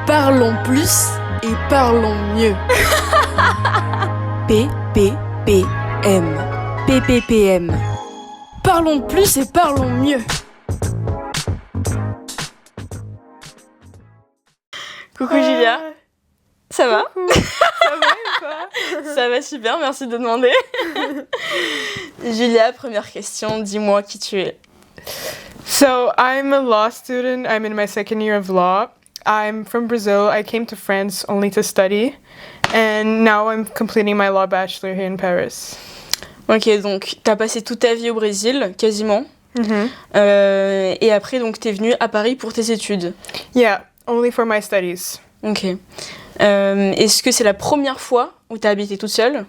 Parlons plus et parlons mieux. PPPM. PPPM. Parlons plus et parlons mieux. Coucou Julia. Ça va? Ça va ou quoi? Ça va super, merci de demander. Julia, première question, dis-moi qui tu es. So, I'm a law student. I'm in my second year of law. I'm from Brazil. I came to France only to study. And now I'm completing my law bachelor here in Paris. Ok, donc t'as passé toute ta vie au Brésil, quasiment. Et après, donc t'es venue à Paris pour tes études. Yeah, only for my studies. Ok. Est-ce que c'est la première fois où t'as habité toute seule?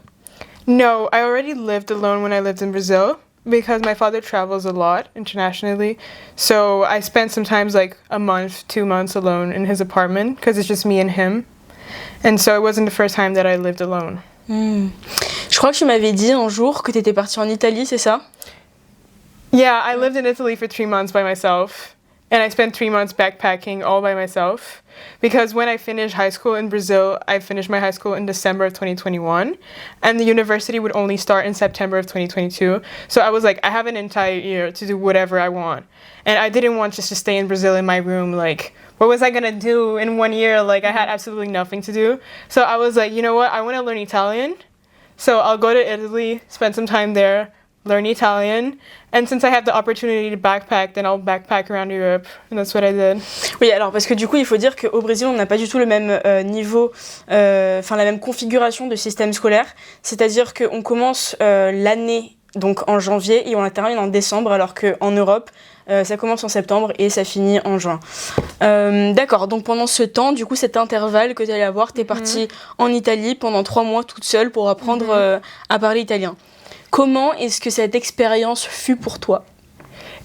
No, I already lived alone when I lived in Brazil because my father travels a lot internationally. So I spent sometimes like a month, 2 months alone in his apartment because it's just me and him. And so it wasn't the first time that I lived alone. Je crois que tu m'avais dit un jour que t'étais partie en Italie, c'est ça? Yeah, I lived in Italy for 3 months by myself. And I spent 3 months backpacking all by myself. Because when I finished high school in Brazil, I finished my high school in December of 2021. And the university would only start in September of 2022. So I was like, I have an entire year to do whatever I want. And I didn't want just to stay in Brazil in my room. Like, what was I gonna do in 1 year? Like, I had absolutely nothing to do. So I was like, you know what? I wanna learn Italian. So I'll go to Italy, spend some time there, learn Italian, and since I have the opportunity to backpack, then I'll backpack around Europe, and that's what I did. Oui, alors parce que du coup, il faut dire qu'au Brésil, on n'a pas du tout le même niveau, la même configuration de système scolaire, c'est-à-dire qu'on commence l'année donc en janvier et on la termine en décembre, alors qu'en Europe, ça commence en septembre et ça finit en juin. D'accord, donc pendant ce temps, du coup, cet intervalle que tu allais avoir, tu es partie en Italie pendant 3 mois toute seule pour apprendre à parler italien. Comment est-ce que cette expérience fut pour toi?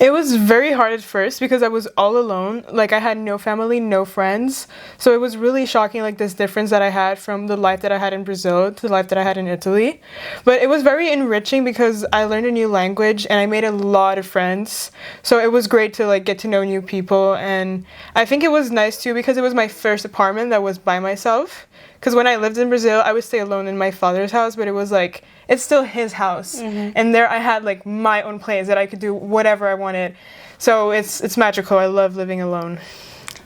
It was very hard at first because I was all alone. Like, I had no family, no friends. So it was really shocking, like, this difference that I had from the life that I had in Brazil to the life that I had in Italy. But it was very enriching because I learned a new language and I made a lot of friends. So it was great to, like, get to know new people. And I think it was nice, too, because it was my first apartment that was by myself. Because when I lived in Brazil, I would stay alone in my father's house, but it was like, it's still his house. And there I had like my own place that I could do whatever I wanted. So it's magical. I love living alone.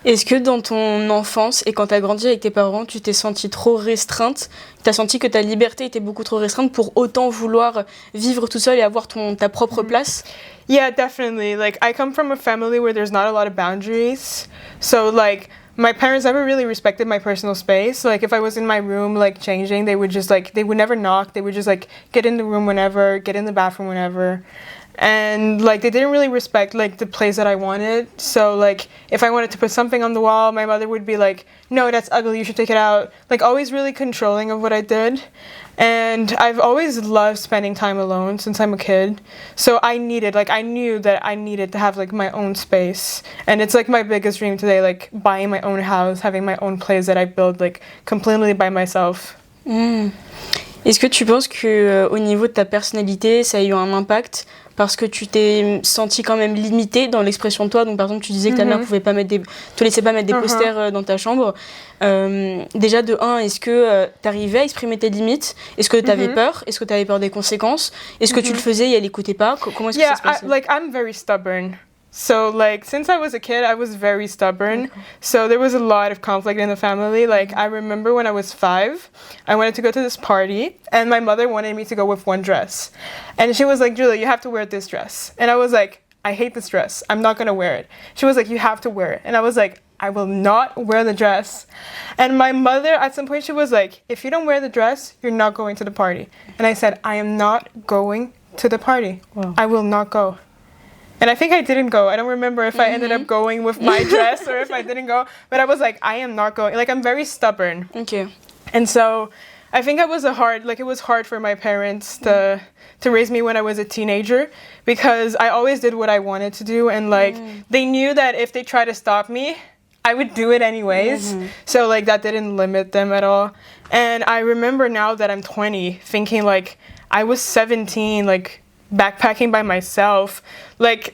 Est-ce que dans ton enfance et quand tu as grandi avec tes parents, tu t'es sentie trop restreinte? Tu as senti que ta liberté était beaucoup trop restreinte pour autant vouloir vivre tout seul et avoir ta propre place? Yeah, definitely. Like, I come from a family where there's not a lot of boundaries. So like, my parents never really respected my personal space. Like, if I was in my room, like, changing, they would just, like, they would never knock. They would just, like, get in the room whenever, get in the bathroom whenever. And, like, they didn't really respect, like, the place that I wanted. So, like, if I wanted to put something on the wall, my mother would be like, no, that's ugly, you should take it out. Like, always really controlling of what I did. And I've always loved spending time alone since I'm a kid. So I knew that I needed to have, like, my own space. And it's, like, my biggest dream today, like, buying my own house, having my own place that I build, like, completely by myself. Est-ce que tu penses que au niveau de ta personnalité, ça a eu un impact parce que tu t'es sentie quand même limitée dans l'expression de toi? Donc par exemple, tu disais que ta mère pouvait pas te laissait pas mettre des posters dans ta chambre. Déjà de 1, est-ce que tu arrivais à exprimer tes limites? Est-ce que tu avais peur? Est-ce que tu avais peur des conséquences? Est-ce que tu le faisais et elle écoutait pas? Comment est-ce que ça se passait? I'm very stubborn. So, like, since I was a kid, I was very stubborn. So there was a lot of conflict in the family. Like, I remember when I was 5, I wanted to go to this party, and my mother wanted me to go with one dress. And she was like, Julia, you have to wear this dress. And I was like, I hate this dress. I'm not going to wear it. She was like, you have to wear it. And I was like, I will not wear the dress. And my mother, at some point, she was like, if you don't wear the dress, you're not going to the party. And I said, I am not going to the party. Wow. I will not go. And I think I didn't go. I don't remember if I ended up going with my dress or if I didn't go. But I was like, I am not going. Like, I'm very stubborn. Okay. And so I think it was hard for my parents to raise me when I was a teenager because I always did what I wanted to do. And, like, they knew that if they tried to stop me, I would do it anyways. So, like, that didn't limit them at all. And I remember now that I'm 20 thinking, like, I was 17, like, backpacking by myself. Like,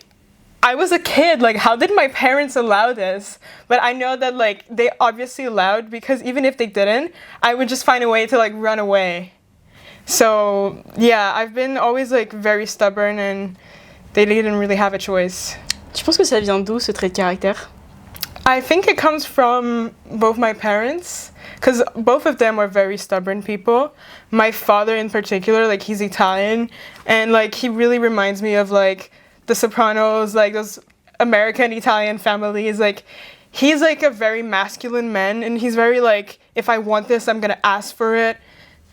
I was a kid, like how did my parents allow this? But I know that like they obviously allowed, because even if they didn't, I would just find a way to like run away. So yeah, I've been always like very stubborn and they didn't really have a choice. Tu penses que ça vient d'où ce trait de caractère? I think it comes from both my parents, because both of them are very stubborn people. My father in particular, like he's Italian, and like he really reminds me of like The Sopranos, like those American Italian families. Like he's like a very masculine man, and he's very like, if I want this, I'm gonna ask for it.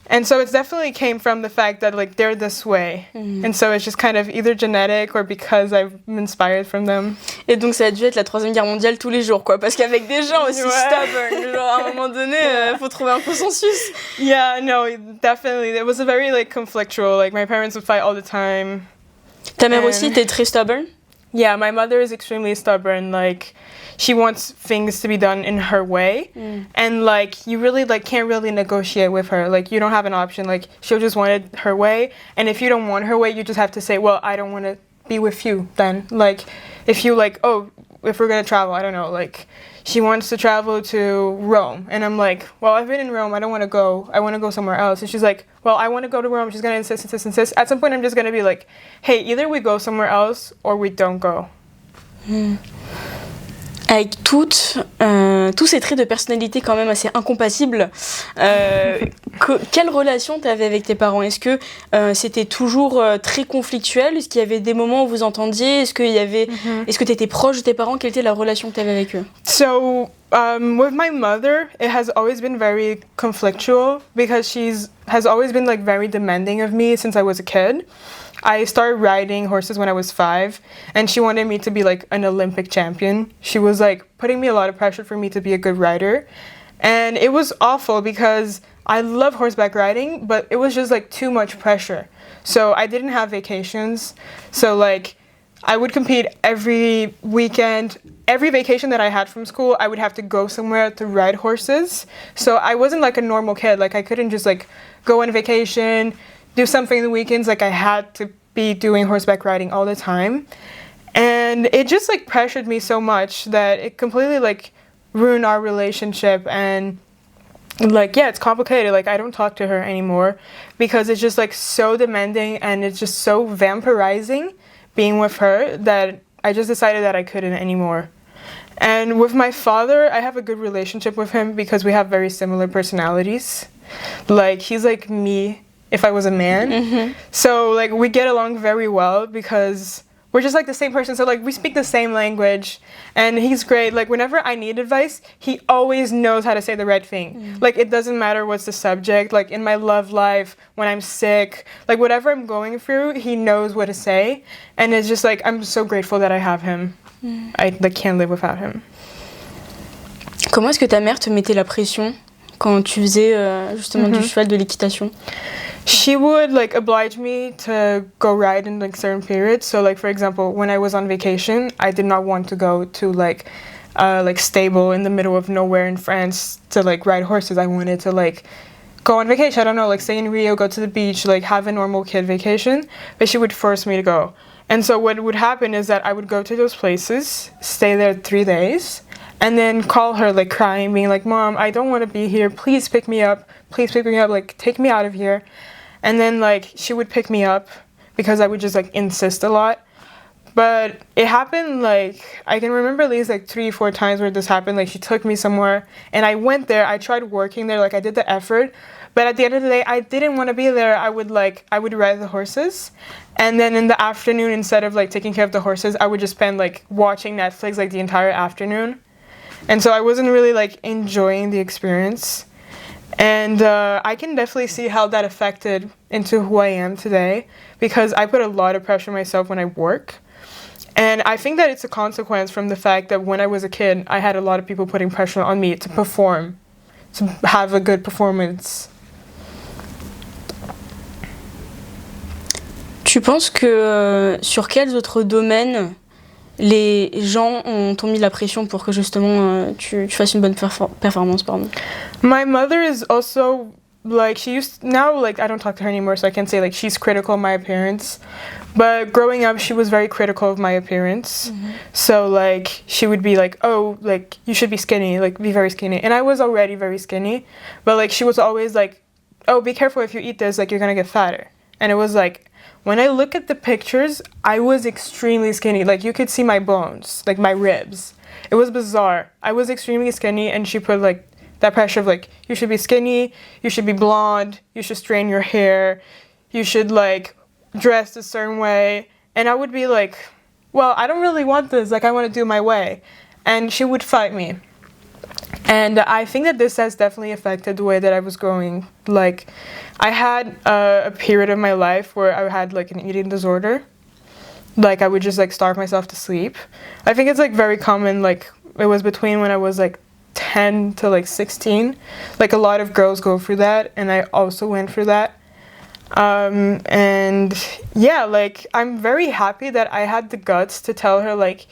And so it definitely came from the fact that like they're this way. And so it's just kind of either genetic or because I'm inspired from them. Et donc ça a dû être la Troisième Guerre mondiale tous les jours, quoi. Parce qu'avec des gens aussi stubborn, genre à un moment donné, faut trouver un consensus. Yeah, no, definitely. It was a very like conflictual. Like my parents would fight all the time. Ta mère aussi était très stubborn? Yeah, my mother is extremely stubborn. Like she wants things to be done in her way, and like you really like can't really negotiate with her. Like you don't have an option. Like she'll just want it her way, and if you don't want her way, you just have to say, well, I don't want to be with you then. Like if you like, oh, if we're gonna travel, I don't know, like she wants to travel to Rome, and I'm like, well, I've been in Rome, I don't want to go, I want to go somewhere else. And she's like, well, I want to go to Rome. She's gonna insist. At some point I'm just gonna be like, hey, either we go somewhere else or we don't go. Avec tous ces traits de personnalité quand même assez incompatibles, quelle relation tu avais avec tes parents? Est-ce que c'était toujours très conflictuel? Est-ce qu'il y avait des moments où vous entendiez? Est-ce que tu étais proche de tes parents? Quelle était la relation que tu avais avec eux? So, with my mother, it has always been very conflictual because has always been like very demanding of me since I was a kid. I started riding horses when I was 5, and she wanted me to be like an Olympic champion. She was like putting me a lot of pressure for me to be a good rider. And it was awful because I love horseback riding, but it was just like too much pressure. So I didn't have vacations. So like I would compete every weekend. Every vacation that I had from school, I would have to go somewhere to ride horses. So I wasn't like a normal kid. Like I couldn't just like go on vacation, do something in the weekends. Like I had to be doing horseback riding all the time. And it just like pressured me so much that it completely like ruined our relationship. And like, yeah, it's complicated. Like I don't talk to her anymore because it's just like so demanding and it's just so vampirizing being with her that I just decided that I couldn't anymore. And with my father, I have a good relationship with him because we have very similar personalities. Like he's like me if I was a man. So like we get along very well because we're just like the same person. So like we speak the same language and he's great. Like whenever I need advice, he always knows how to say the right thing. Like it doesn't matter what's the subject. Like in my love life, when I'm sick, like whatever I'm going through, he knows what to say. And it's just like, I'm so grateful that I have him. I like can't live without him. Comment est-ce que ta mère te mettait la pression quand tu faisais justement du cheval, de l'équitation? She would like oblige me to go ride in like certain periods. So like for example, when I was on vacation, I did not want to go to like stable in the middle of nowhere in France to like ride horses. I wanted to like go on vacation. I don't know, like stay in Rio, go to the beach, like have a normal kid vacation. But she would force me to go. And so what would happen is that I would go to those places, stay there 3 days, and then call her like crying, being like, Mom, I don't want to be here. Please pick me up. Please pick me up. Like take me out of here. And then like she would pick me up because I would just like insist a lot. But it happened like, I can remember at least like 3-4 times where this happened. Like she took me somewhere and I went there, I tried working there, like I did the effort. But at the end of the day, I didn't want to be there. I would ride the horses. And then in the afternoon, instead of like taking care of the horses, I would just spend like watching Netflix like the entire afternoon. And so I wasn't really like enjoying the experience. And I can definitely see how that affected into who I am today because I put a lot of pressure on myself when I work. And I think that it's a consequence from the fact that when I was a kid, I had a lot of people putting pressure on me to perform, to have a good performance. Tu penses que sur quels autres domaines les gens t'ont mis la pression pour que justement tu fasses une bonne performance, pardon? My mother is also like she used now like I don't talk to her anymore, so I can't say like she's critical of my appearance. But growing up, she was very critical of my appearance. So like she would be like, oh, like you should be skinny, like be very skinny. And I was already very skinny, but like she was always like, oh, be careful if you eat this, like you're gonna get fatter. And it was like, when I look at the pictures, I was extremely skinny. Like you could see my bones, like my ribs. It was bizarre. I was extremely skinny, and she put like that pressure of like, you should be skinny, you should be blonde, you should straighten your hair, you should like dress a certain way. And I would be like, well, I don't really want this, like I want to do my way. And she would fight me. And I think that this has definitely affected the way that I was growing. Like I had a period of my life where I had like an eating disorder. Like I would just like starve myself to sleep. I think it's like very common, like it was between when I was like 10 to like 16. Like a lot of girls go through that, and I also went through that. And yeah, like I'm very happy that I had the guts to tell her like,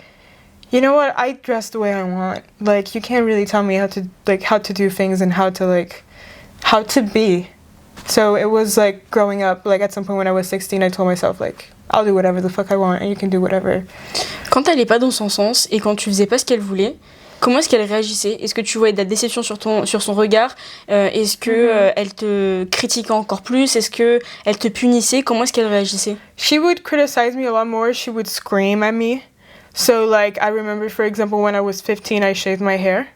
you know what, I dress the way I want. Like you can't really tell me how to do things and how to be. So it was like growing up, like at some point when I was 16, I told myself like, I'll do whatever the fuck I want and you can do whatever. Quand elle n'est pas dans son sens et quand tu faisais pas ce qu'elle voulait, comment est-ce qu'elle réagissait? Est-ce que tu voyais de la déception sur son regard? Est-ce que elle te critiquait encore plus? Est-ce que elle te punissait? Comment est-ce qu'elle réagissait? She would criticize me a lot more. She would scream at me. So like I remember, for example, when I was 15, I shaved my hair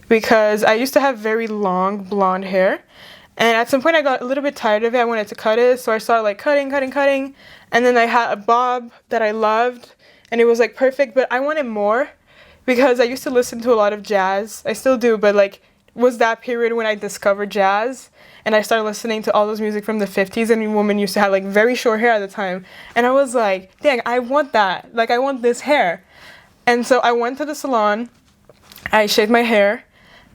because I used to have very long blonde hair. And at some point I got a little bit tired of it. I wanted to cut it. So I started like cutting. And then I had a bob that I loved and it was like perfect, but I wanted more because I used to listen to a lot of jazz. I still do, but like it was that period when I discovered jazz and I started listening to all those music from the 50s, and women used to have like very short hair at the time. And I was like, dang, I want that. Like I want this hair. And so I went to the salon, I shaved my hair,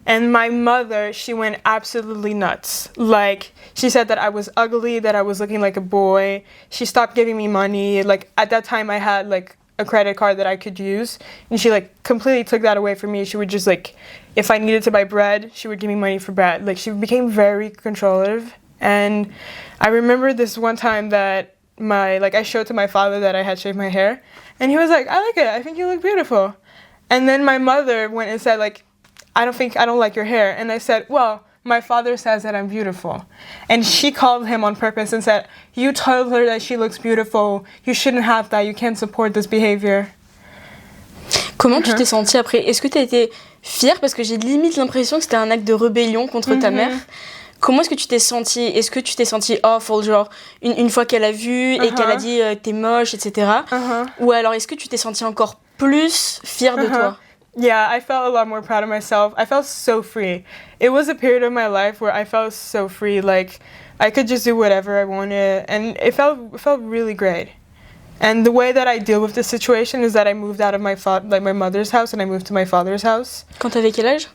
and my mother, she went absolutely nuts. Like, she said that I was ugly, that I was looking like a boy. She stopped giving me money. Like, at that time, I had, like, a credit card that I could use. And she, like, completely took that away from me. She would just, like, if I needed to buy bread, she would give me money for bread. Like, she became very controlative. And I remember this one time that I showed to my father that I had shaved my hair. And he was like, I like it. I think you look beautiful. And then my mother went and said, like, I don't like your hair. And I said, well, my father says that I'm beautiful. And she called him on purpose and said, you told her that she looks beautiful. You shouldn't have that. You can't support this behavior. Comment tu t'es sentie après? Est-ce que tu as été fière? Parce que j'ai limite l'impression que c'était un acte de rébellion contre ta mère. Comment est-ce que tu t'es sentie? Est-ce que tu t'es sentie awful, genre une fois qu'elle a vu et qu'elle a dit t'es moche, etc. Ou alors est-ce que tu t'es sentie encore plus fière de toi? Yeah, I felt a lot more proud of myself. I felt so free. It was a period of my life where I felt so free. Like, I could just do whatever I wanted. And it felt really great. And the way that I deal with the situation is that I moved out of my mother's house and I moved to my father's house. Quand t'avais quel âge?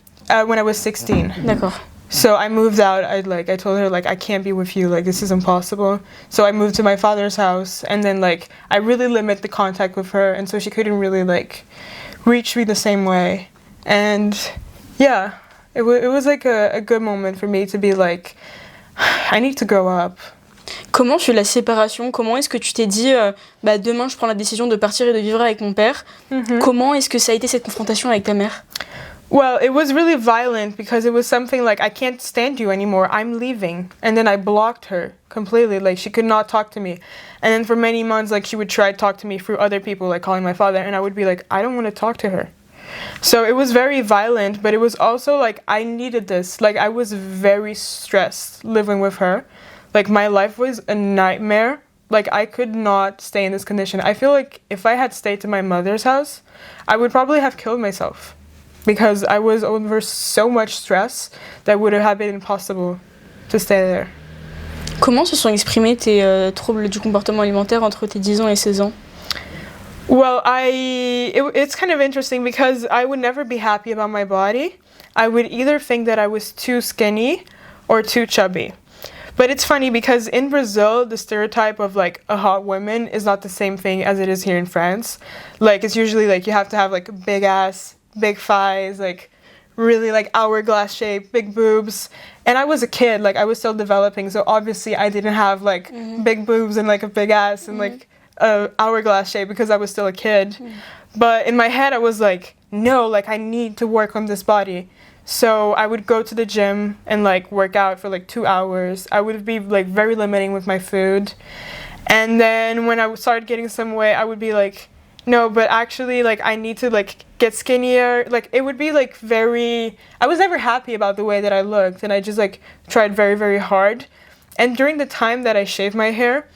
When I was 16. D'accord. So I moved out. I told her, like, I can't be with you. Like, this is impossible. So I moved to my father's house. And then, like, I really limit the contact with her. And so she couldn't really, like, reach me the same way. And yeah, it was like a good moment for me to be like, I need to grow up. Comment fut la séparation? Comment est-ce que tu t'es dit demain je prends la décision de partir et de vivre avec mon père? Comment est-ce que ça a été cette confrontation avec ta mère? Well, it was really violent because it was something like, I can't stand you anymore, I'm leaving. And then I blocked her completely, like she could not talk to me. And then for many months, like she would try to talk to me through other people, like calling my father, and I would be like, I don't want to talk to her. So it was very violent, but it was also like, I needed this. Like I was very stressed living with her. Like my life was a nightmare. Like I could not stay in this condition. I feel like if I had stayed to my mother's house, I would probably have killed myself. Because I was under so much stress that would have been impossible to stay there. Comment se sont exprimés tes troubles du comportement alimentaire entre tes 10 ans et 16 ans? Well, it's kind of interesting because I would never be happy about my body. I would either think that I was too skinny or too chubby. But it's funny because in Brazil, the stereotype of like a hot woman is not the same thing as it is here in France. Like it's usually like you have to have like a big ass, big thighs, like really like hourglass shape, big boobs. And I was a kid, like I was still developing, so obviously I didn't have like big boobs and like a big ass and like a hourglass shape because I was still a kid. But in my head I was like, no, like I need to work on this body. So I would go to the gym and like work out for like 2 hours. I would be like very limiting with my food. And then when I started getting some weight, I would be like, no, but actually like I need to like get skinnier. Like it would be like I was never happy about the way that I looked, and I just like tried very, very hard. And during the time that I shaved my hair,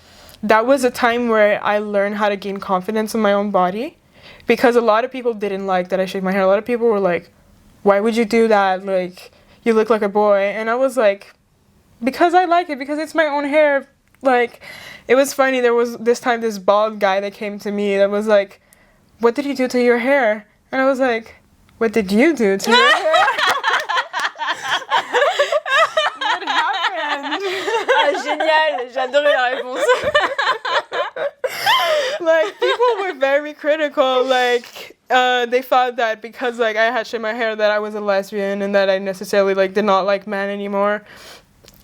that was a time where I learned how to gain confidence in my own body, because a lot of people didn't like that I shaved my hair. A lot of people were like, why would you do that? Like, you look like a boy. And I was like, because I like it, because it's my own hair. Like, it was funny. There was this time this bald guy that came to me that was like, what did you do to your hair? And I was like, what did you do to your hair? What happened? Ah, génial, j'ai adoré la réponse. Like, people were very critical. Like, they thought that because like I had shaved my hair that I was a lesbian and that I necessarily like did not like men anymore.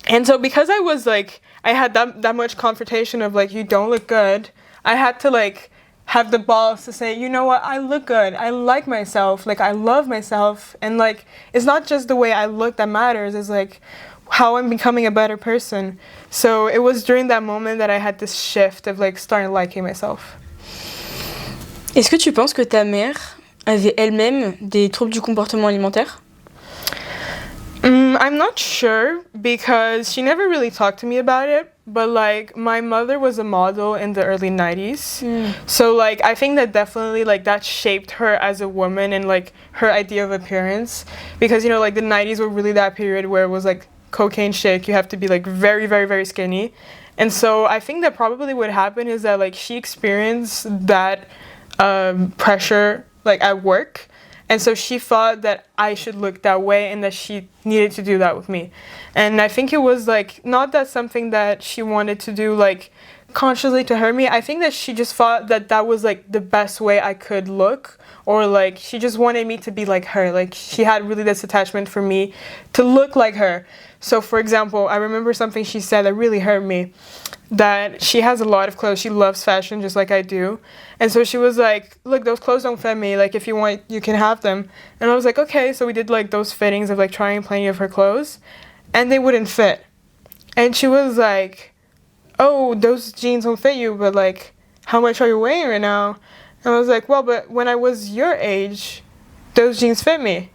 And so because I was like, I had that much confrontation of like, you don't look good, I had to like have the balls to say, you know what, I look good, I like myself, like I love myself, and like it's not just the way I look that matters, it's like how I'm becoming a better person. So it was during that moment that I had this shift of like starting liking myself. Est-ce que tu penses que ta mère avait elle-même des troubles du comportement alimentaire? I'm not sure because she never really talked to me about it, but like my mother was a model in the early 90s. So like I think that definitely like that shaped her as a woman and like her idea of appearance, because you know like the 90s were really that period where it was like cocaine chic, you have to be like very, very, very skinny. And so I think that probably what happened is that like she experienced that pressure like at work. And so she thought that I should look that way and that she needed to do that with me. And I think it was like not that something that she wanted to do like consciously to hurt me. I think that she just thought that that was like the best way I could look, or like she just wanted me to be like her. Like she had really this attachment for me to look like her. So for example, I remember something she said that really hurt me, that she has a lot of clothes. She loves fashion just like I do. And so she was like, look, those clothes don't fit me. Like if you want, you can have them. And I was like, okay. So we did like those fittings of like trying plenty of her clothes, and they wouldn't fit. And she was like, oh, those jeans don't fit you, but like, how much are you weighing right now? And I was like, well, but when I was your age, those jeans fit me.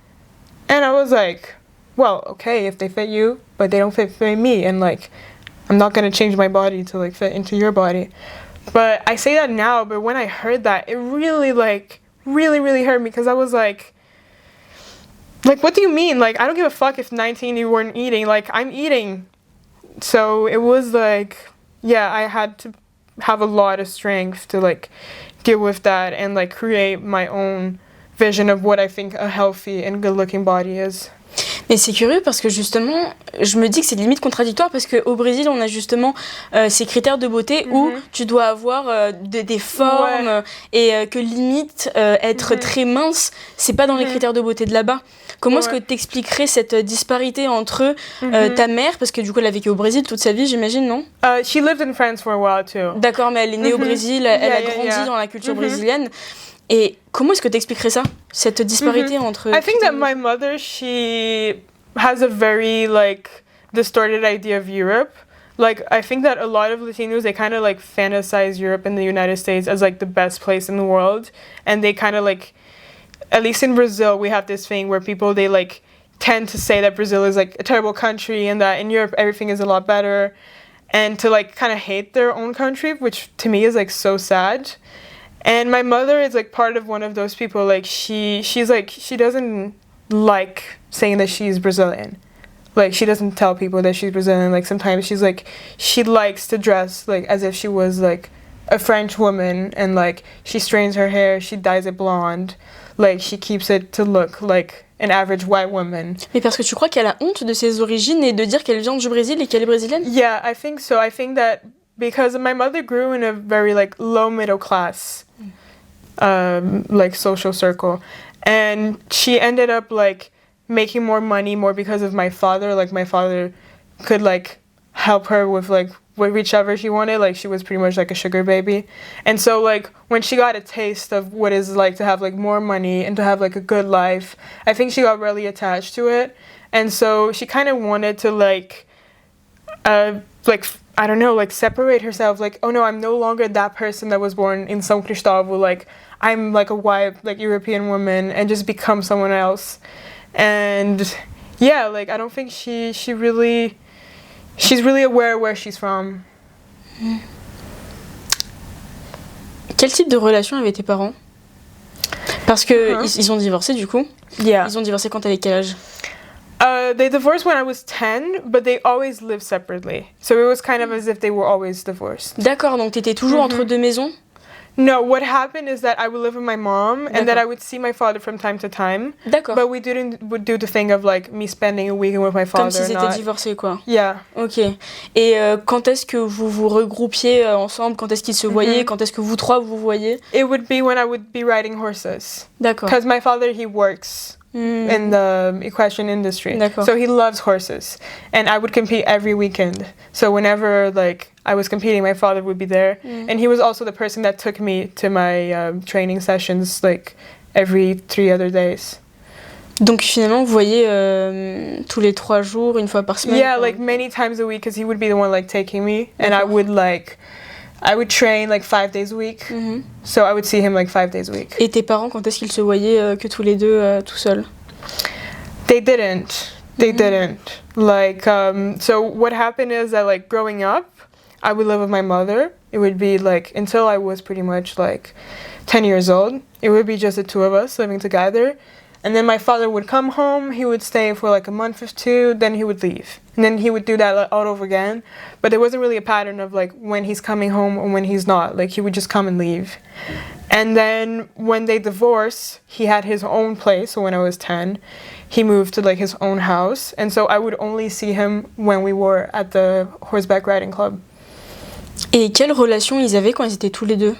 And I was like, well, okay, if they fit you, but they don't fit me, and like, I'm not gonna change my body to like fit into your body. But I say that now, but when I heard that, it really like, really, really hurt me, because I was like, what do you mean? Like, I don't give a fuck if 19 you weren't eating, like, I'm eating. So it was like, yeah, I had to have a lot of strength to like deal with that and like create my own vision of what I think a healthy and good looking body is. Mais c'est curieux parce que justement, je me dis que c'est limite contradictoire, parce qu'au Brésil, on a justement ces critères de beauté où tu dois avoir des formes, et que limite être très mince, c'est pas dans les critères de beauté de là-bas. Comment est-ce que tu expliquerais cette disparité entre ta mère, parce que du coup elle a vécu au Brésil toute sa vie, j'imagine, non? She lived in France for a while too. D'accord, mais elle est née au Brésil, elle a grandi dans la culture brésilienne. Et comment est-ce que tu expliquerais ça, cette disparité entre... I think that my mother, she has a very like distorted idea of Europe. Like I think that a lot of Latinos, they kind of like fantasize Europe and the United States as like the best place in the world, and they kind of like, at least in Brazil, we have this thing where people, they like tend to say that Brazil is like a terrible country and that in Europe everything is a lot better, and to like kind of hate their own country, which to me is like so sad. And my mother is like part of one of those people, like she's like, she doesn't like saying that she's Brazilian. Like she doesn't tell people that she's Brazilian. Like sometimes she's like, she likes to dress like as if she was like a French woman, and like she straightens her hair, she dyes it blonde, like she keeps it to look like an average white woman. Mais parce que tu crois qu'elle a honte de ses origines et de dire qu'elle vient du Brésil et qu'elle est brésilienne? Yeah, I think so. I think that because my mother grew in a very like low middle class like social circle, and she ended up like making more money more because of my father. Like my father could like help her with like whichever she wanted. Like she was pretty much like a sugar baby. And so like when she got a taste of what it's like to have like more money and to have like a good life, I think she got really attached to it. And so she kind of wanted to like I don't know, like separate herself. Like, oh no, I'm no longer that person that was born in São Cristóvão. Like I'm like a white like European woman and just become someone else. And yeah, like I don't think she's really aware where she's from. Quel type de relation avaient tes parents? Parce que ils ont divorcé du coup. Yeah. Ils ont divorcé quand t'avais quel âge? They divorced when I was 10, but they always lived separately. So it was kind of as if they were always divorced. D'accord, donc t'étais toujours entre deux maisons? No, what happened is that I would live with my mom and that I would see my father from time to time. D'accord. But we would do the thing of like me spending a weekend with my father. Comme s'ils étaient divorcés quoi. Yeah. Ok. Et quand est-ce que vous vous regroupiez ensemble? Quand est-ce qu'ils se voyaient? Quand est-ce que vous trois vous voyez? It would be when I would be riding horses. D'accord. Because my father, he works in the equestrian industry. D'accord. So he loves horses. And I would compete every weekend. So whenever like I was competing, my father would be there. And he was also the person that took me to my training sessions like every 3 other days. Donc finalement, vous voyez tous les 3 jours, une fois par semaine? Yeah, like many times a week, because he would be the one like taking me. And I would train like 5 days a week. So I would see him like 5 days a week. Et tes parents, quand est-ce qu'ils se voyaient que tous les deux tout seuls? They didn't. Like, so what happened is that like growing up, I would live with my mother. It would be like, until I was pretty much like 10 years old, it would be just the two of us living together. And then my father would come home, he would stay for like a month or 2, then he would leave. And then he would do that like, all over again. But there wasn't really a pattern of like when he's coming home or when he's not. Like he would just come and leave. And then when they divorced, he had his own place. So when I was 10, he moved to like his own house. And so I would only see him when we were at the horseback riding club. Et quelle relation ils avaient quand ils étaient tous les deux?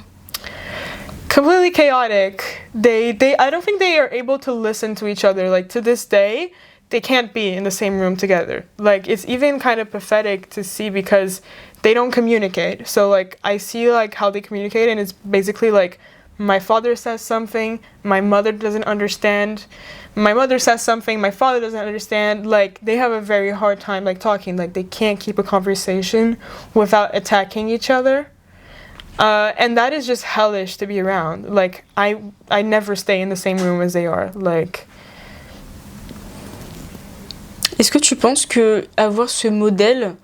Completely chaotic. I don't think they are able to listen to each other. Like to this day, they can't be in the same room together. Like it's even kind of pathetic to see because they don't communicate. So like I see like how they communicate and it's basically like my father says something, my mother doesn't understand. My mother says something, my father doesn't understand. Like they have a very hard time like talking. Like they can't keep a conversation without attacking each other. And that is just hellish to be around. Like I never stay in the same room as they are. Like. Est-ce que tu penses que avoir ce modèle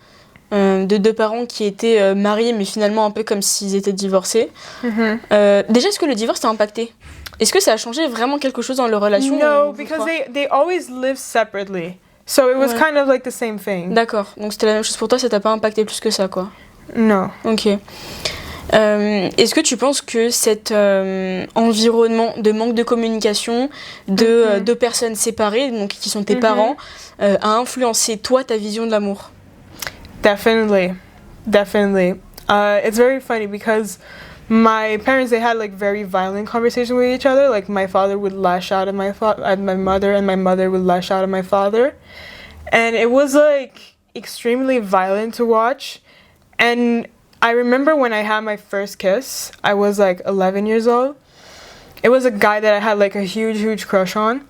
de deux parents qui étaient mariés mais finalement un peu comme s'ils étaient divorcés, déjà est-ce que le divorce t'a impacté? Est-ce que ça a changé vraiment quelque chose dans leur relation? No, because they always live separately. So it was kind of like the same thing. D'accord, donc c'était la même chose pour toi, ça t'a pas impacté plus que ça quoi? Non. Ok. Est-ce que tu penses que cet environnement de manque de communication, de deux personnes séparées, donc qui sont tes parents, a influencé toi ta vision de l'amour? Definitely. It's very funny because my parents, they had like very violent conversations with each other. Like my father would lash out at my mother, and my mother would lash out at my father, and it was like extremely violent to watch. And I remember when I had my first kiss, I was like 11 years old. It was a guy that I had like a huge crush on.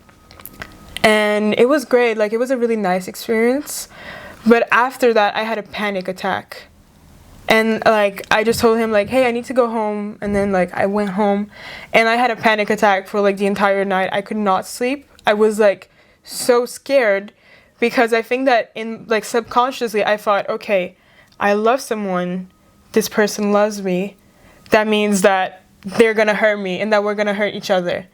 And it was great, like it was a really nice experience. But after that, I had a panic attack. And like I just told him like, hey, I need to go home. And then like I went home and I had a panic attack for like the entire night. I could not sleep. I was like so scared because I think that in like subconsciously I thought, okay, I love someone. This person loves me, that means that they're gonna hurt me and that we're gonna hurt each other.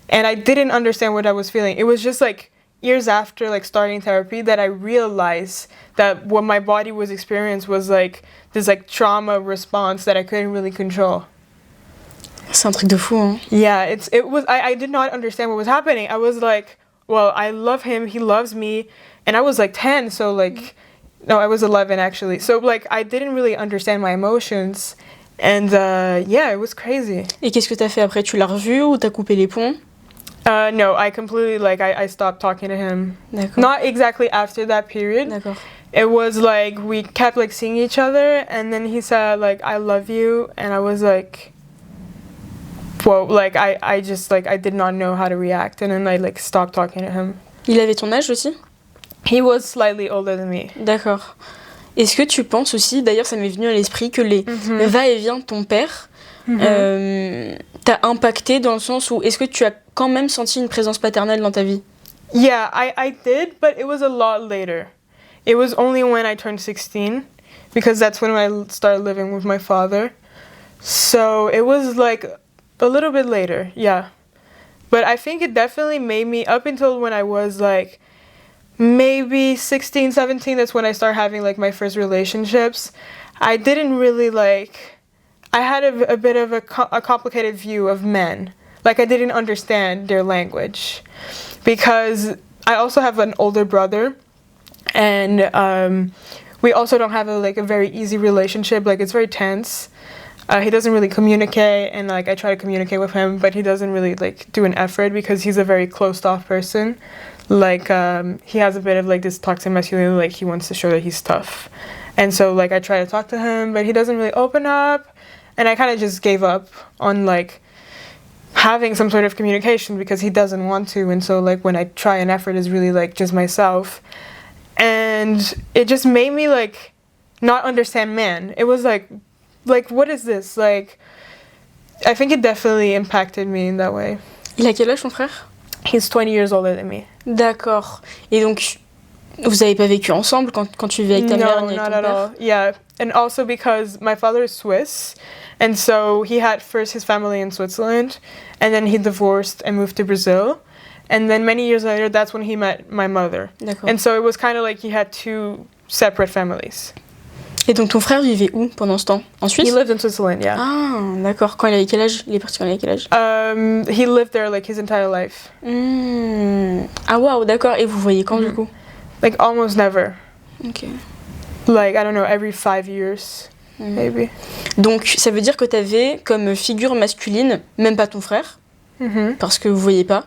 And I didn't understand what I was feeling. It was just like years after like starting therapy that I realized that what my body was experiencing was like this like trauma response that I couldn't really control. C'est un truc de fou, hein? Yeah, it was. I did not understand what was happening. I was like, well, I love him, he loves me, and I was like 10, so like. No, I was 11 actually. So like I didn't really understand my emotions, and yeah, it was crazy. Et qu'est-ce que t'as fait après? Tu l'as revu ou t'as coupé les ponts? No, I completely, like, I stopped talking to him. D'accord. Not exactly after that period. D'accord. It was like we kept like seeing each other, and then he said like I love you, and I was like, whoa, like I just like I did not know how to react, and then I like stopped talking to him. Il avait ton âge aussi? He was slightly older than me. D'accord. Est-ce que tu penses aussi, d'ailleurs ça m'est venu à l'esprit, que les va-et-vient de ton père t'a impacté dans le sens où est-ce que tu as quand même senti une présence paternelle dans ta vie? Yeah, I did, but it was a lot later. It was only when I turned 16, because that's when I started living with my father. So it was like a little bit later, yeah. But I think it definitely made me, up until when I was like maybe 16, 17, that's when I started having like my first relationships. I didn't really like, I had a bit of a complicated view of men. Like I didn't understand their language. Because I also have an older brother, and we also don't have a very easy relationship. Like it's very tense. He doesn't really communicate, and like I try to communicate with him, but he doesn't really like do an effort because he's a very closed off person. Like he has a bit of like this toxic masculinity, like he wants to show that he's tough. And so like I try to talk to him, but he doesn't really open up, and I kind of just gave up on like having some sort of communication because he doesn't want to. And so like when I try an effort is really like just myself. And it just made me like not understand men. It was like what is this? Like I think it definitely impacted me in that way. Il a quel âge ton frère? He's 20 years older than me. D'accord. Et donc vous avez pas vécu ensemble quand tu vivais avec ta mère ni avec ton not at père? all. Yeah, and also because my father is Swiss, and so he had first his family in Switzerland, and then he divorced and moved to Brazil. And then many years later, that's when he met my mother. D'accord. And so it was kind of like he had two separate families. Et donc ton frère vivait où pendant ce temps? En Suisse? He lived in Switzerland, yeah. Ah, d'accord. Quand il avait quel âge? Il est parti quand il avait quel âge? He lived there like his entire life. Ah waouh, d'accord. Et vous voyez quand du coup? Like almost never. Ok. Like, I don't know, every 5 years, maybe. Donc ça veut dire que t'avais comme figure masculine, même pas ton frère, parce que vous voyez pas,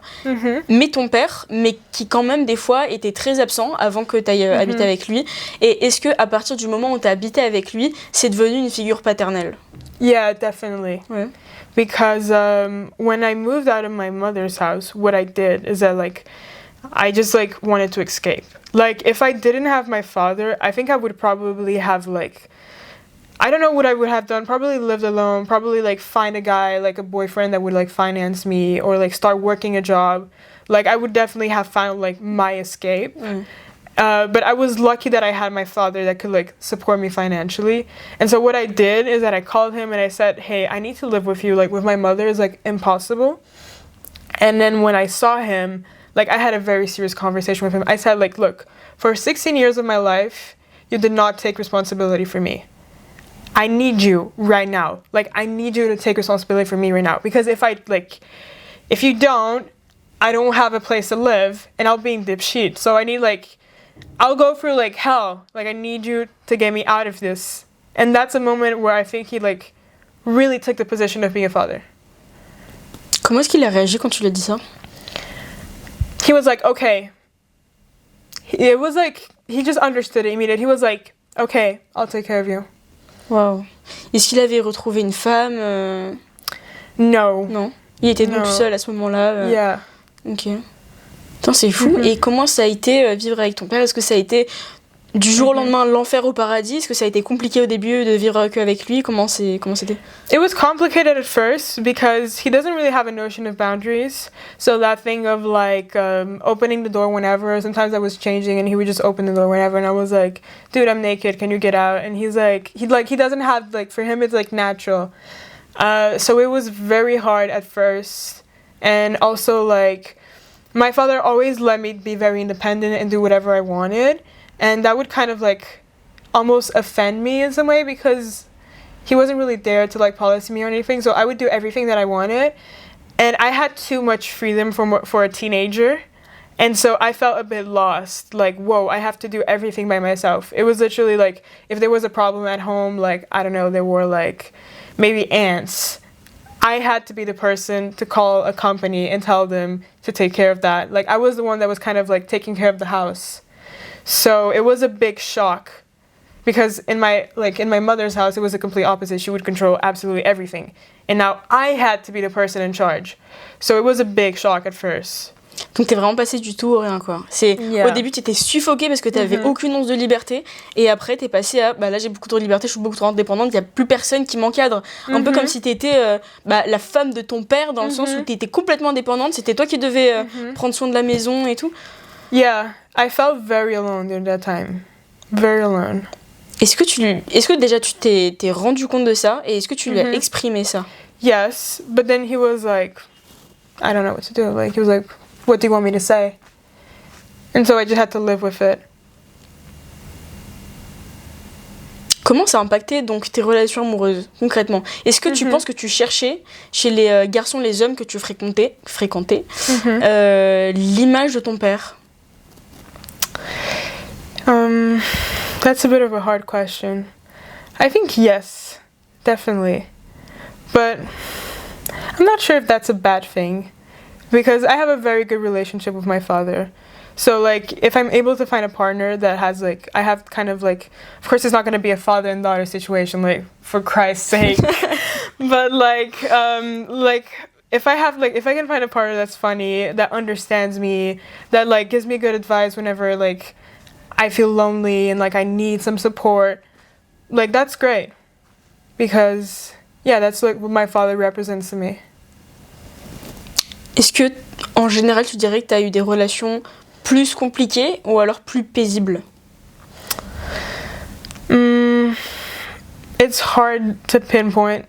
mais ton père, mais qui quand même des fois était très absent avant que t'ailles habiter avec lui. Et est-ce que à partir du moment où t'as habité avec lui, c'est devenu une figure paternelle? Yeah, definitely. Ouais. Because when I moved out of my mother's house, what I did is that like I just like wanted to escape. Like if I didn't have my father, I think I would probably have like, I don't know what I would have done. Probably lived alone. Probably like find a guy, like a boyfriend that would like finance me, or like start working a job. Like I would definitely have found like my escape. But I was lucky that I had my father that could like support me financially. And so what I did is that I called him and I said, hey, I need to live with you. Like with my mother is like impossible. And then when I saw him, like I had a very serious conversation with him. I said like, look, for 16 years of my life, you did not take responsibility for me. I need you right now. Like I need you to take responsibility for me right now. Because if you don't, I don't have a place to live and I'll be in deep shit. So I need like, I'll go through like hell. Like I need you to get me out of this. And that's a moment where I think he like really took the position of being a father. Comment est-ce qu'il a réagi quand tu lui as dit ça? He was like, okay. It was like, he just understood it immediately. He was like, okay, I'll take care of you. Wow. Est-ce qu'il avait retrouvé une femme? No. Non. Il était donc tout seul à ce moment-là. Yeah. Ok. Putain, c'est fou. Et comment ça a été vivre avec ton père? Est-ce que ça a été du jour au lendemain l'enfer au paradis? Est-ce que ça a été compliqué au début de vivre qu'avec lui? Comment c'était? It was complicated at first because he doesn't really have a notion of boundaries. So that thing of like opening the door whenever, sometimes I was changing and he would just open the door whenever and I was like, dude, I'm naked, can you get out? And he's like, he doesn't have like, for him it's like natural. So it was very hard at first. And also like, my father always let me be very independent and do whatever I wanted. And that would kind of like almost offend me in some way because he wasn't really there to like policy me or anything. So I would do everything that I wanted. And I had too much freedom for a teenager. And so I felt a bit lost. Like, whoa, I have to do everything by myself. It was literally like, if there was a problem at home, like, I don't know, there were like maybe ants. I had to be the person to call a company and tell them to take care of that. Like, I was the one that was kind of like taking care of the house. So it was a big shock because in my mother's house, it was the complete opposite. She would control absolutely everything. And now I had to be the person in charge. So it was a big shock at first. Donc t'es vraiment passé du tout au rien, quoi. Au début t'étais suffoquée parce que t'avais aucune once de liberté, et après t'es passé à là j'ai beaucoup trop de liberté, je suis beaucoup trop indépendante, il y a plus personne qui m'encadre. Un peu comme si t'étais la femme de ton père, dans le sens où t'étais complètement indépendante, c'était toi qui devais prendre soin de la maison et tout. Yeah, I felt very alone during that time. Very alone. Est-ce que déjà tu t'es rendu compte de ça, et est-ce que tu lui as exprimé ça? Yes, but then he was like, I don't know what to do. Like, he was like, what do you want me to say? And so I just had to live with it. Comment ça a impacté donc tes relations amoureuses concrètement? Est-ce que tu penses que tu cherchais chez les garçons, les hommes que tu fréquentais, l'image de ton père? That's a bit of a hard question. I think yes, definitely. But I'm not sure if that's a bad thing. Because I have a very good relationship with my father. So, like, if I'm able to find a partner that has, like, I have kind of, like, of course it's not going to be a father and daughter situation, like, for Christ's sake. But, if I can find a partner that's funny, that understands me, that, like, gives me good advice whenever, like, I feel lonely and, like, I need some support, like, that's great. Because, yeah, that's, like, what my father represents to me. Est-ce que, en général, tu dirais que tu as eu des relations plus compliquées ou alors plus paisibles? It's hard to pinpoint.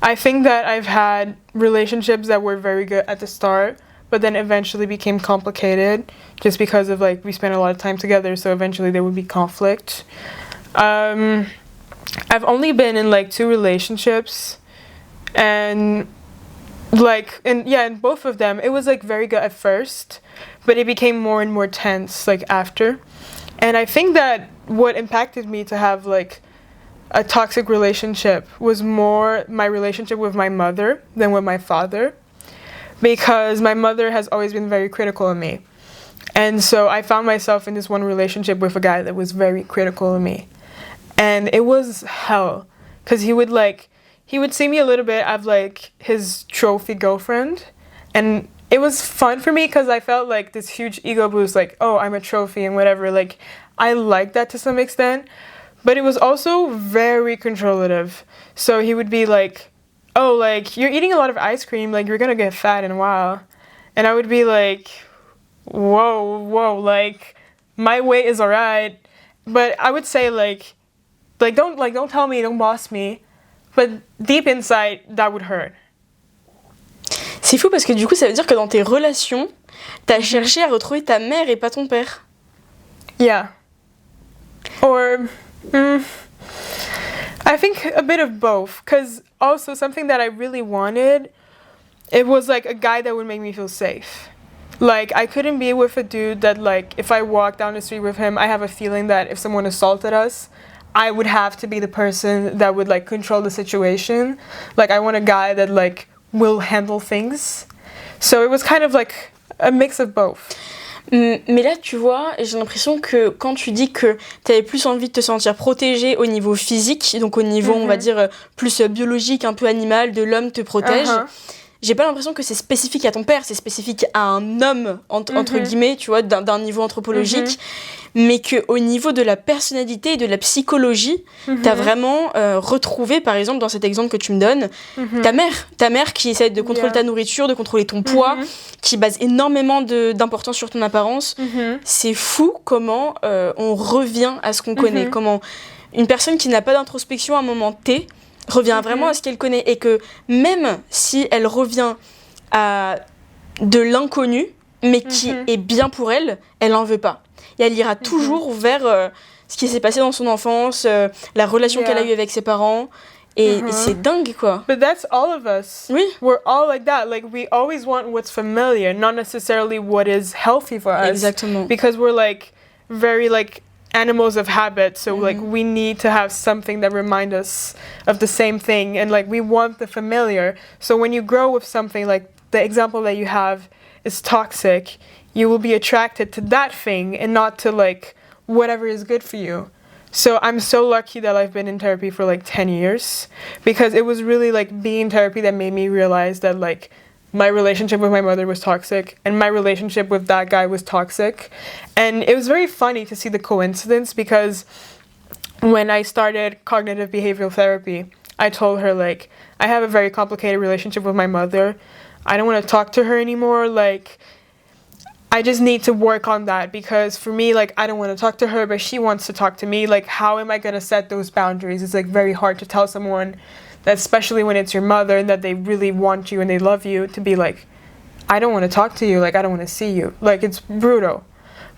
I think that I've had relationships that were very good at the start, but then eventually became complicated just because of, like, we spent a lot of time together, so eventually there would be conflict. I've only been in, like, 2 relationships, and in both of them, it was, like, very good at first, but it became more and more tense, like, after. And I think that what impacted me to have, like, a toxic relationship was more my relationship with my mother than with my father, because my mother has always been very critical of me. And so I found myself in this one relationship with a guy that was very critical of me. And it was hell, because he would see me a little bit as, like, his trophy girlfriend. And it was fun for me because I felt like this huge ego boost, like, oh, I'm a trophy and whatever. Like, I liked that to some extent. But it was also very controlative. So he would be like, oh, like, you're eating a lot of ice cream. Like, you're going to get fat in a while. And I would be like, whoa, like, my weight is all right. But I would say, don't tell me, don't boss me. But deep inside, that would hurt. C'est fou parce que du coup, ça veut dire que dans tes relations, t'as cherché à retrouver ta mère et pas ton père. Yeah. Or, I think a bit of both. Because also something that I really wanted, it was, like, a guy that would make me feel safe. Like, I couldn't be with a dude that, like, if I walk down the street with him, I have a feeling that if someone assaulted us, I would have to be the person that would, like, control the situation. Like, I want a guy that, like, will handle things. So it was kind of like a mix of both. Mais là, tu vois, j'ai l'impression que quand tu dis que t'avais plus envie de te sentir protégée au niveau physique, donc au niveau, on va dire, plus biologique, un peu animal, de l'homme te protège, j'ai pas l'impression que c'est spécifique à ton père, c'est spécifique à un homme, entre guillemets, tu vois, d'un niveau anthropologique, mais qu'au niveau de la personnalité et de la psychologie, t'as vraiment retrouvé, par exemple, dans cet exemple que tu me donnes, ta mère qui essaie de contrôler ta nourriture, de contrôler ton poids, qui base énormément d'importance sur ton apparence. C'est fou comment on revient à ce qu'on connaît, comment une personne qui n'a pas d'introspection à un moment T revient vraiment à ce qu'elle connaît, et que même si elle revient à de l'inconnu, mais qui est bien pour elle, elle en veut pas. Et elle ira toujours vers ce qui s'est passé dans son enfance, la relation qu'elle a eue avec ses parents. Et c'est dingue, quoi. But that's all of us. Oui. We're all like that. Like, we always want what's familiar, not necessarily what is healthy for us. Exactement. Because we're, like, very, like, animals of habit, so like we need to have something that remind us of the same thing, and like we want the familiar. So when you grow with something, like the example that you have is toxic, you will be attracted to that thing and not to like whatever is good for you. So I'm so lucky that I've been in therapy for like 10 years, because it was really like being in therapy that made me realize that like my relationship with my mother was toxic and my relationship with that guy was toxic. And it was very funny to see the coincidence, because when I started cognitive behavioral therapy, I told her like, I have a very complicated relationship with my mother. I don't want to talk to her anymore. Like, I just need to work on that, because for me, like, I don't want to talk to her, but she wants to talk to me. Like, how am I going to set those boundaries? It's like very hard to tell someone that, especially when it's your mother and that they really want you and they love you, to be like, I don't want to talk to you. Like, I don't want to see you. Like, it's brutal,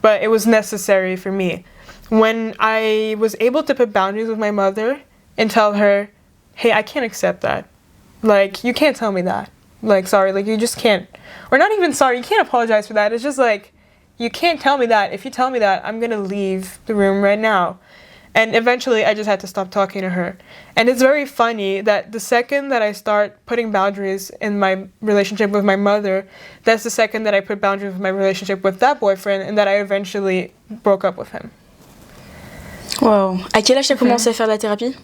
but it was necessary for me. When I was able to put boundaries with my mother and tell her, hey, I can't accept that. Like, you can't tell me that. Like, sorry, like, you just can't. Or not even sorry, you can't apologize for that. It's just like, you can't tell me that. If you tell me that, I'm going to leave the room right now. And eventually, I just had to stop talking to her. And it's very funny that the second that I start putting boundaries in my relationship with my mother, that's the second that I put boundaries with my relationship with that boyfriend, and that I eventually broke up with him. Wow. À quel âge t'as commencé à faire de la thérapie?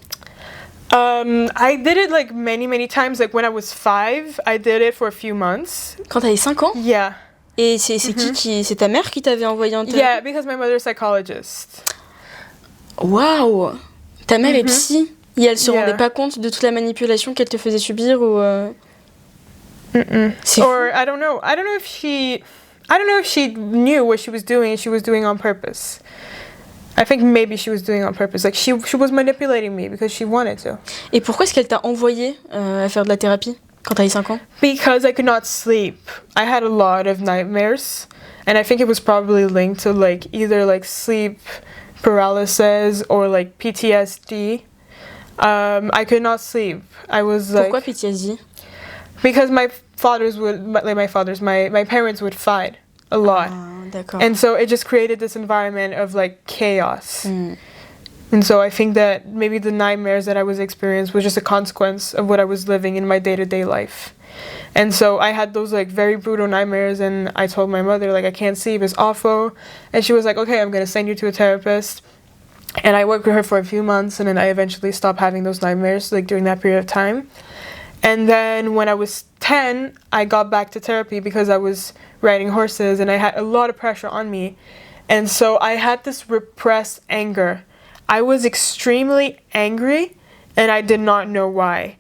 I did it like many times. Like when I was 5, I did it for a few months. Quand t'avais 5 ans? Yeah. Et c'est qui c'est ta mère qui t'avait envoyé en thérapie? Yeah, because my mother's a psychologist. Waouh! Ta mère est psy et elle se rendait pas compte de toute la manipulation qu'elle te faisait subir ou C'est Or I don't know. I don't know if she knew what she was doing and she was doing on purpose. I think maybe she was doing it on purpose. Like she was manipulating me because she wanted to. Et pourquoi est-ce qu'elle t'a envoyé à faire de la thérapie quand t'avais 5 ans? Because I could not sleep. I had a lot of nightmares, and I think it was probably linked to like either like sleep paralysis or like PTSD. I could not sleep. I was like. Pourquoi PTSD? Because my parents would fight a lot. D'accord. And so it just created this environment of like chaos. And so I think that maybe the nightmares that I was experiencing was just a consequence of what I was living in my day-to-day life. And so I had those like very brutal nightmares, and I told my mother like, I can't sleep, it's awful. And she was like, okay, I'm gonna send you to a therapist. And I worked with her for a few months, and then I eventually stopped having those nightmares like during that period of time. And then when I was 10, I got back to therapy because I was riding horses and I had a lot of pressure on me. And so I had this repressed anger. I was extremely angry and I did not know why.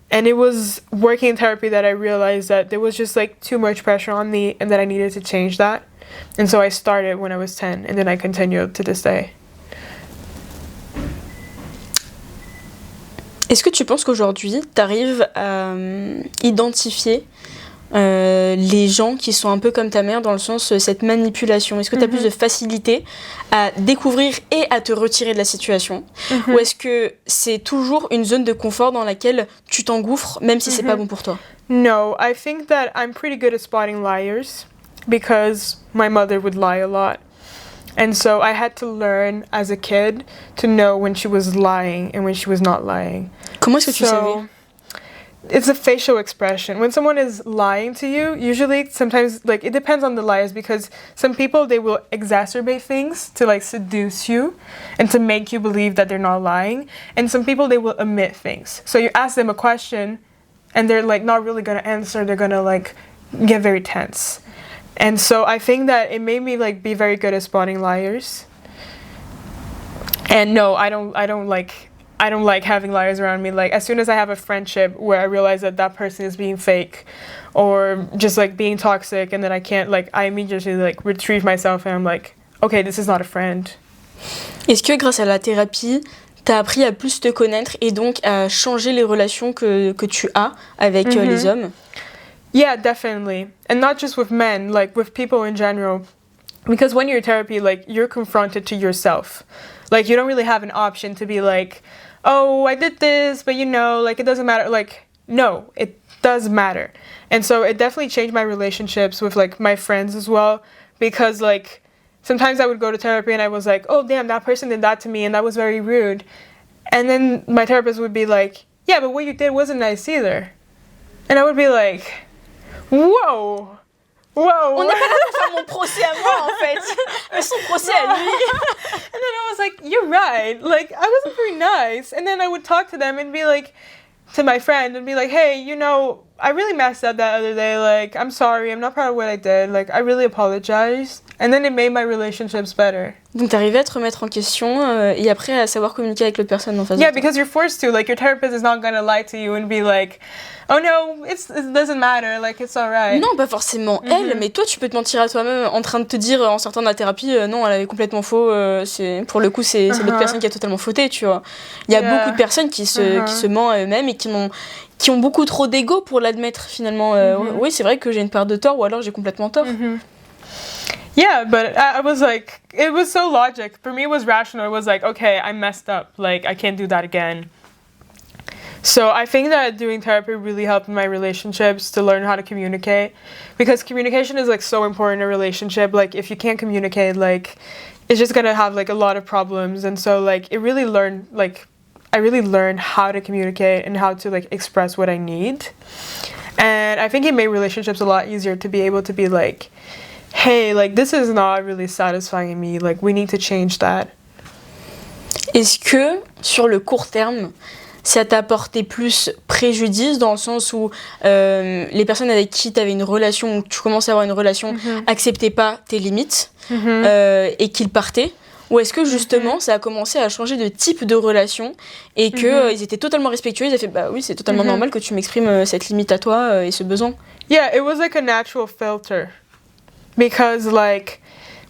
And it was working in therapy that I realized that there was just like too much pressure on me and that I needed to change that. And so I started when I was 10 and then I continued to this day. Est-ce que tu penses qu'aujourd'hui, tu arrives à identifier les gens qui sont un peu comme ta mère dans le sens cette manipulation? Est-ce que tu as plus de facilité à découvrir et à te retirer de la situation? Ou est-ce que c'est toujours une zone de confort dans laquelle tu t'engouffres même si c'est pas bon pour toi? No, I think that I'm pretty good at spotting liars because my mother would lie a lot. And so I had to learn as a kid to know when she was lying and when she was not lying. Comment est-ce que tu savais? It's a facial expression. When someone is lying to you, usually sometimes like it depends on the liars, because some people, they will exacerbate things to like seduce you and to make you believe that they're not lying. And some people, they will omit things. So you ask them a question and they're like not really going to answer. They're going to like get very tense. And so I think that it made me like be very good at spotting liars. And no, I don't like having liars around me. Like as soon as I have a friendship where I realize that that person is being fake or just like being toxic, and then I can't, like, I immediately like retrieve myself and I'm like, okay, this is not a friend. Est-ce que grâce à la thérapie, t'as appris à plus te connaître et donc à changer les relations que tu as avec les hommes? Yeah, definitely. And not just with men, like with people in general. Because when you're in therapy, like you're confronted to yourself. Like you don't really have an option to be like, oh, I did this, but you know, like it doesn't matter. Like, no, it does matter. And so it definitely changed my relationships with like my friends as well. Because like sometimes I would go to therapy and I was like, oh damn, that person did that to me and that was very rude. And then my therapist would be like, yeah, but what you did wasn't nice either. And I would be like, whoa. On n'est pas là pour faire mon procès à moi, en fait, mais son procès à lui. And then I was like, you're right. Like, I wasn't very nice. And then I would talk to them and be like, to my friend, and be like, hey, you know, I really messed up that other day. Like, I'm sorry. I'm not proud of what I did. Like, I really apologize. And then it made my relationships better. Donc t'arrivais à te remettre en question et après à savoir communiquer avec l'autre personne en face de toi. Yeah, because you're forced to. Like, your therapist is not gonna lie to you and be like, oh no, it doesn't matter. Like, it's alright. Non, pas forcément elle, mais toi tu peux te mentir à toi-même en train de te dire en sortant de la thérapie, non, elle avait complètement faux. Pour le coup, c'est l'autre personne qui a totalement fauté, tu vois. Il y a beaucoup de personnes qui se mentent à eux-mêmes et qui ont beaucoup trop d'ego pour l'admettre finalement. Oui, c'est vrai que j'ai une part de tort ou alors j'ai complètement tort. Yeah, but I was like, it was so logic. For me, it was rational. It was like, okay, I messed up. Like, I can't do that again. So I think that doing therapy really helped my relationships to learn how to communicate. Because communication is, like, so important in a relationship. Like, if you can't communicate, like, it's just gonna have, like, a lot of problems. And so, like, I really learned how to communicate and how to, like, express what I need. And I think it made relationships a lot easier to be able to be like, hey, like, this is not really satisfying me, like, we need to change that. Est-ce que, sur le court terme, ça t'a apporté plus préjudice dans le sens où les personnes avec qui tu avais une relation, ou tu commençais à avoir une relation, acceptaient pas tes limites et qu'ils partaient? Ou est-ce que justement ça a commencé à changer de type de relation et qu'ils étaient totalement respectueux, ils ont fait bah oui, c'est totalement normal que tu m'exprimes cette limite à toi et ce besoin? Yeah, it was like a natural filter. Because, like,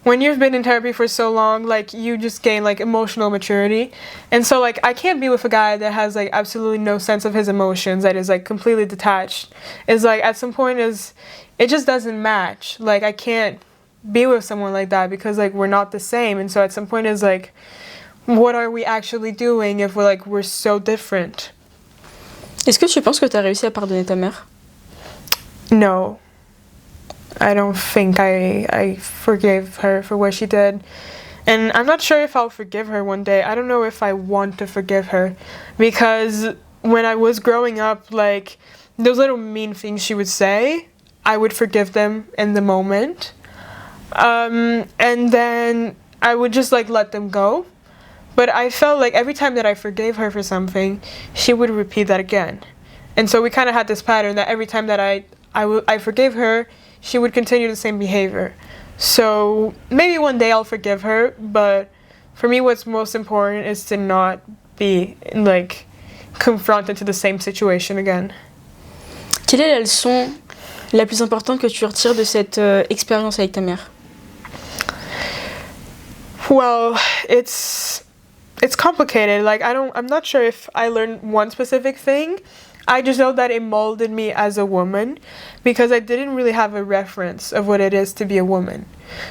when you've been in therapy for so long, like, you just gain, like, emotional maturity. And so, like, I can't be with a guy that has, like, absolutely no sense of his emotions, that is, like, completely detached. It's, like, at some point, it just doesn't match. Like, I can't be with someone like that because, like, we're not the same. And so at some point, it's, like, what are we actually doing if we're so different? Est-ce que tu penses que tu as réussi à pardonner ta mère? No. I don't think I forgave her for what she did. And I'm not sure if I'll forgive her one day. I don't know if I want to forgive her. Because when I was growing up, like, those little mean things she would say, I would forgive them in the moment. And then I would just, like, let them go. But I felt like every time that I forgave her for something, she would repeat that again. And so we kind of had this pattern that every time that I forgave her, she would continue the same behavior. So maybe one day I'll forgive her, but for me what's most important is to not be, like, confronted to the same situation again. Quelle est la leçon la plus importante que tu retires de cette expérience avec ta mère? Well, it's complicated. Like, I'm not sure if I learned one specific thing. I just know that it molded me as a woman because I didn't really have a reference of what it is to be a woman.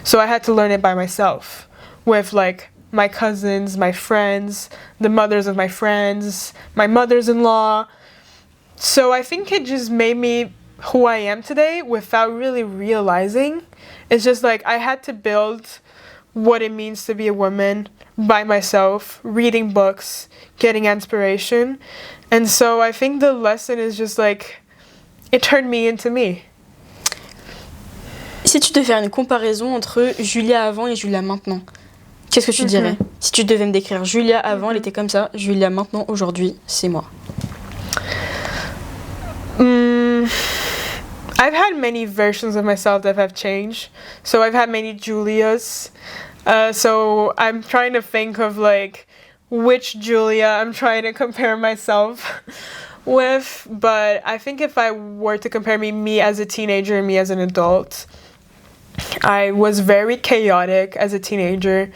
So I had to learn it by myself with, like, my cousins, my friends, the mothers of my friends, my mothers-in-law. So I think it just made me who I am today without really realizing. It's just like I had to build what it means to be a woman by myself, reading books, getting inspiration. And so I think the lesson is just like, it turned me into me. Si tu devais faire une comparaison entre Julia avant et Julia maintenant, qu'est-ce que tu dirais? Si tu devais me décrire Julia avant, elle était comme ça, Julia maintenant, aujourd'hui, c'est moi. I've had many versions of myself that have changed. So I've had many Julias. So I'm trying to think of, like, which Julia I'm trying to compare myself with. But I think if I were to compare me as a teenager and me as an adult, I was very chaotic as a teenager,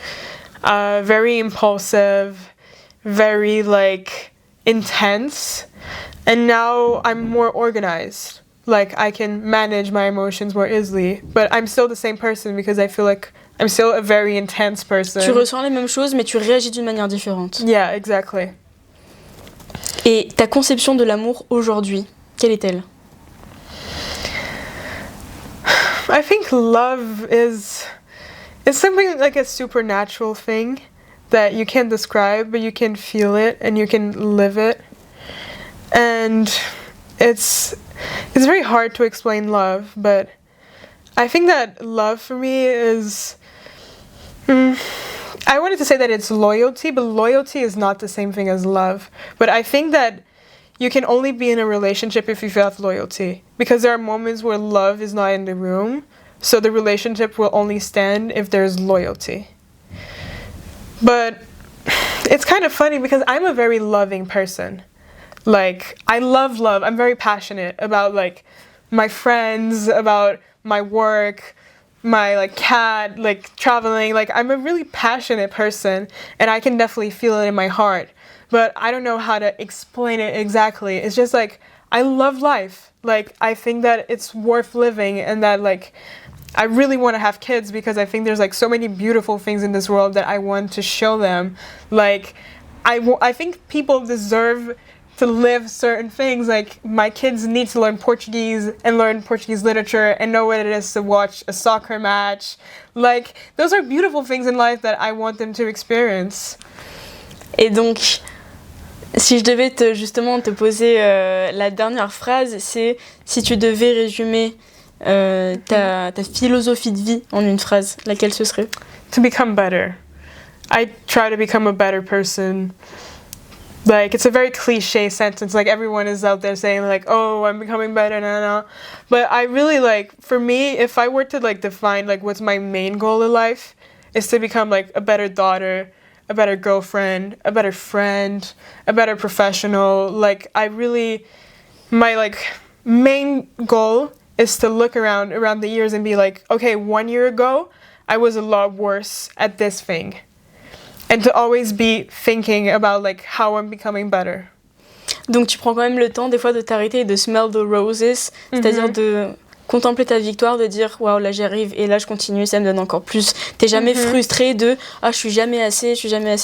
very impulsive, very, like, intense. And now I'm more organized. Like, I can manage my emotions more easily. But I'm still the same person because I feel like I'm still a very intense person. Tu ressens les mêmes choses, mais tu réagis d'une manière différente. Yeah, exactly. Et ta conception de l'amour aujourd'hui, quelle est-elle? I think love is It's something like a supernatural thing that you can't describe, but you can feel it and you can live it. And it's very hard to explain love, but I think that love for me is... I wanted to say that it's loyalty, but loyalty is not the same thing as love. But I think that you can only be in a relationship if you have loyalty, because there are moments where love is not in the room, so the relationship will only stand if there's loyalty. But it's kind of funny because I'm a very loving person. Like, I love love. I'm very passionate about, like, my friends, about my work, my, like, cat, like, traveling. Like, I'm a really passionate person, and I can definitely feel it in my heart. But I don't know how to explain it exactly. It's just, like, I love life. Like, I think that it's worth living, and that, like, I really want to have kids because I think there's, like, so many beautiful things in this world that I want to show them. Like, I think people deserve to live certain things. Like, my kids need to learn Portuguese and learn Portuguese literature and know what it is to watch a soccer match. Like, those are beautiful things in life that I want them to experience. Et donc, si je devais justement te poser la dernière phrase, c'est si tu devais résumer ta philosophie de vie en une phrase, laquelle ce serait? To become better. I try to become a better person. Like, it's a very cliche sentence. Like, everyone is out there saying, like, oh, I'm becoming better, nah. But I really, like, for me, if I were to, like, define, like, what's my main goal in life, is to become, like, a better daughter, a better girlfriend, a better friend, a better professional. Like, my, like, main goal is to look around the years and be like, okay, 1 year ago, I was a lot worse at this thing. And to always be thinking about, like, how I'm becoming better. Donc tu prends quand même le temps des fois de t'arrêter et de smell the roses, c'est-à-dire de contempler ta victoire, de dire waouh, là j'y arrive et là je continue, ça me donne encore plus. T'es jamais frustré de je suis jamais assez,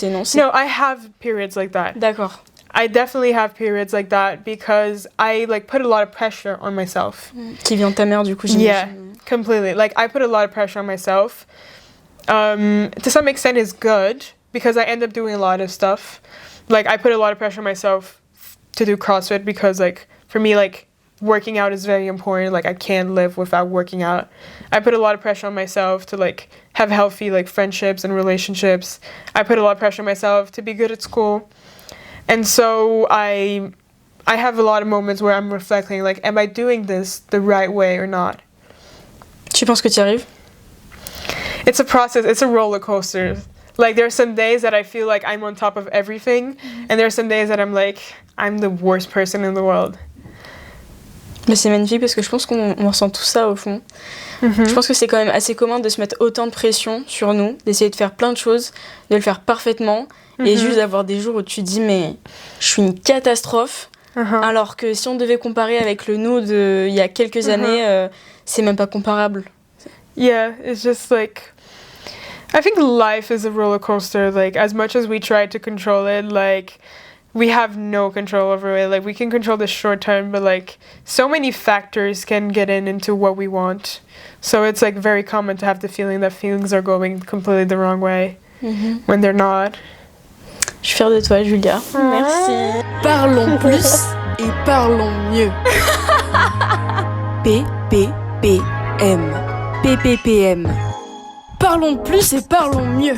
non. No, I have periods like that. D'accord. I definitely have periods like that because I, like, put a lot of pressure on myself. Qui vient de ta mère du coup, j'imagine. Yeah, completely. Like, I put a lot of pressure on myself. To some extent it's good because I end up doing a lot of stuff. Like, I put a lot of pressure on myself to do CrossFit because, like, for me, like, working out is very important. Like, I can't live without working out. I put a lot of pressure on myself to, like, have healthy, like, friendships and relationships. I put a lot of pressure on myself to be good at school. And so I have a lot of moments where I'm reflecting, like, am I doing this the right way or not? Tu penses que tu y arrives? It's a process. It's a roller coaster. Like, there are some days that I feel like I'm on top of everything, and there are some days that I'm like, I'm the worst person in the world. Mais c'est magnifique parce que je pense qu'on ressent tout ça au fond. Je pense que c'est quand même assez commun de se mettre autant de pression sur nous, d'essayer de faire plein de choses, de le faire parfaitement, et juste d'avoir des jours où tu te dis mais je suis une catastrophe, alors que si on devait comparer avec le nous d'il y a quelques années, c'est même pas comparable. Yeah, it's just like, I think life is a roller coaster. Like, as much as we try to control it, like, we have no control over it. Like, we can control the short term, but, like, so many factors can get into what we want. So it's, like, very common to have the feeling that things are going completely the wrong way when they're not. Je suis fière de toi, Julia. Merci. Parlons plus et parlons mieux. PPPM. PPPM. Parlons plus et parlons mieux.